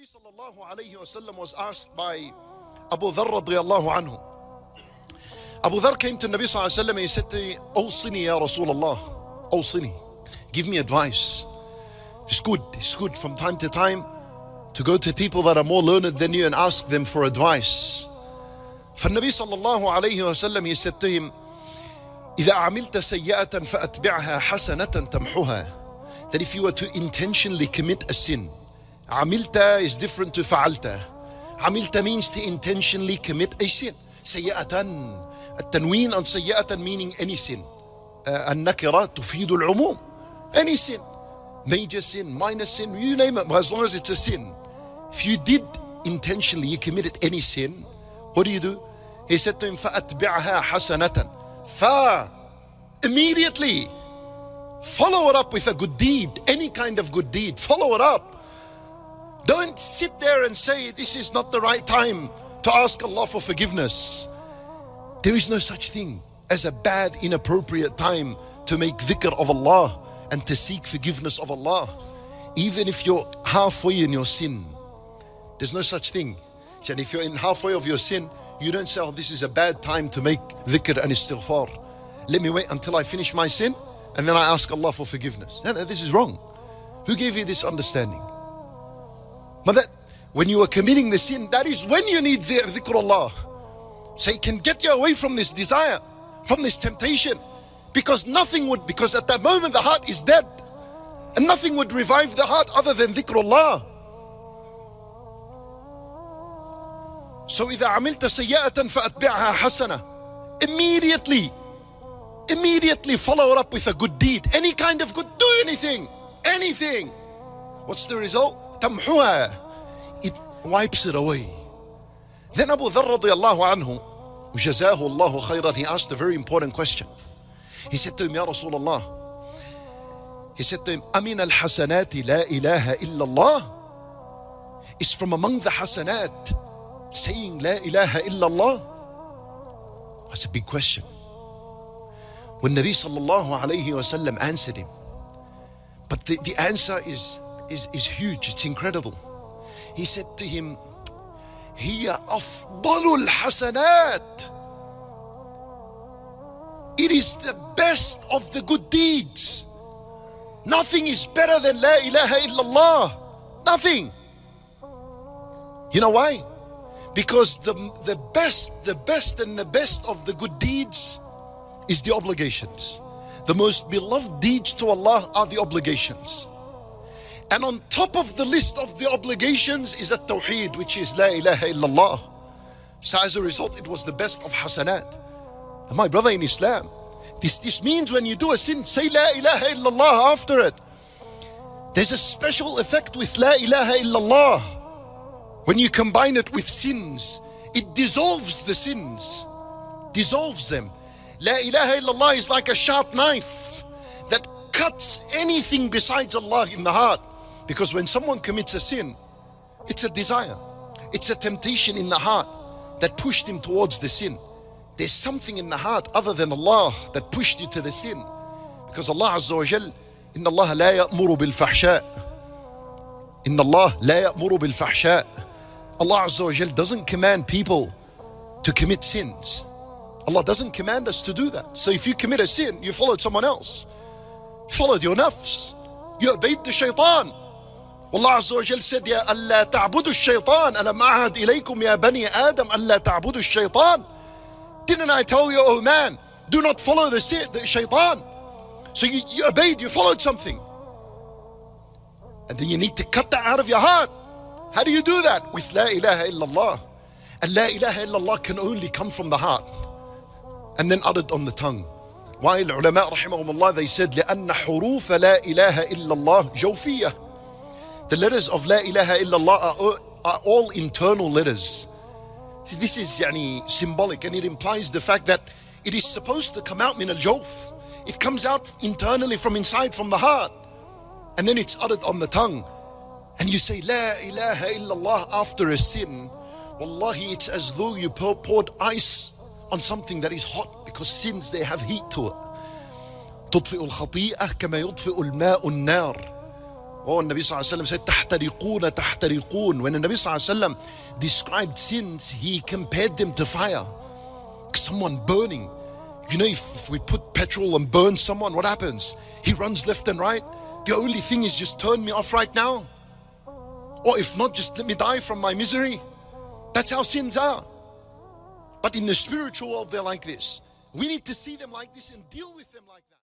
sallallahu alayhi wasallam was asked by Abu Dharr radiyallahu anhu. Abu Dharr came to Nabi sallallahu alayhi wasallam and he said to him, "Awsini ya Rasulullah, awsini, give me advice." It's good from time to time to go to people that are more learned than you and ask them for advice. For Nabi sallallahu alayhi wasallam, he said to him, إذا عملت سيئة فأتبعها حسنة تمحها. That if you were to intentionally commit a sin, عملت is different to فعلت. عملت means to intentionally commit a sin. سيئة, التنوين on سيئة meaning any sin. النكرة تفيد العموم. Any sin, major sin, minor sin, you name it, as long as it's a sin. If you did intentionally, you committed any sin, what do? He said to him, فأتبعها حسنة. Immediately follow it up with a good deed, any kind of good deed, follow it up. Don't sit there and say this is not the right time to ask Allah for forgiveness. There is no such thing as a bad, inappropriate time to make dhikr of Allah and to seek forgiveness of Allah. Even if you're halfway in your sin, there's no such thing. And if you're in halfway of your sin, you don't say, "Oh, this is a bad time to make dhikr and istighfar. Let me wait until I finish my sin and then I ask Allah for forgiveness." No, this is wrong. Who gave you this understanding? But that when you are committing the sin, that is when you need dhikrullah. So it can get you away from this desire, from this temptation. Because at that moment the heart is dead. And nothing would revive the heart other than dhikrullah. So إذا عملت سيئة فأتبعها حسنة. Immediately follow it up with a good deed. Any kind of good, do anything. What's the result? تمحوها. It wipes it away. Then Abu Dharr radiyallahu anhu, جزاه الله خيرا, he asked a very important question. He said to him, "Ya Rasulullah," he said to him, "Amin al-hasanati la ilaha illallah." It's from among the hasanat saying La ilaha illallah. That's a big question. When Nabi sallallahu alayhi wasallam answered him, but the answer is huge, it's incredible. He said to him, "Hiya afdalul hasanat." It is the best of the good deeds. Nothing is better than La ilaha illallah. Nothing. You know why? Because the best and the best of the good deeds is the obligations. The most beloved deeds to Allah are the obligations. And on top of the list of the obligations is the Tawheed, which is La ilaha illallah. So as a result, it was the best of hasanat. And my brother in Islam, this means when you do a sin, say La ilaha illallah after it. There's a special effect with La ilaha illallah. When you combine it with sins, it dissolves the sins, dissolves them. La ilaha illallah is like a sharp knife that cuts anything besides Allah in the heart. Because when someone commits a sin, it's a desire, it's a temptation in the heart that pushed him towards the sin. There's something in the heart other than Allah that pushed you to the sin. Because Allah Azza wa Jal, Inna Allah la ya'muru bil fahsha. Inna Allah la ya'muru bil fahsha. Allah Azza wa Jal doesn't command people to commit sins. Allah doesn't command us to do that. So if you commit a sin, you followed someone else. You followed your nafs. You obeyed the shaitan. Allah Azza wa Jal said, "Ya alla ta'budu shaitan. Alam a'ad ilaykum ya bani Adam alla ta'budu shaitan." Didn't I tell you, oh man, do not follow the shaitan? So you obeyed, you followed something. And then you need to cut that out of your heart. How do you do that? With La ilaha illallah. And La ilaha illallah can only come from the heart and then uttered on the tongue. While ulama rahimahumullah, they said, لأن حروف لا إله إلا الله جوفية. The letters of La ilaha illallah are all internal letters. This is symbolic, and it implies the fact that it is supposed to come out min al-jawf. It comes out internally from inside, from the heart, and then it's uttered on the tongue. And you say La ilaha illallah after a sin, wallahi, it's as though you poured ice on something that is hot, because sins, they have heat to it. تطفئ الخطيئة كما يطفئ الماء النار Oh, Nabi Sallallahu Alaihi Wasallam said, "Tahtariquna, tahtariqun." When the Nabi Sallallahu Alaihi Wasallam described sins, he compared them to fire. Someone burning. You know, if we put petrol and burn someone, what happens? He runs left and right. The only thing is just turn me off right now. Or if not, just let me die from my misery. That's how sins are. But in the spiritual world, they're like this. We need to see them like this and deal with them like that.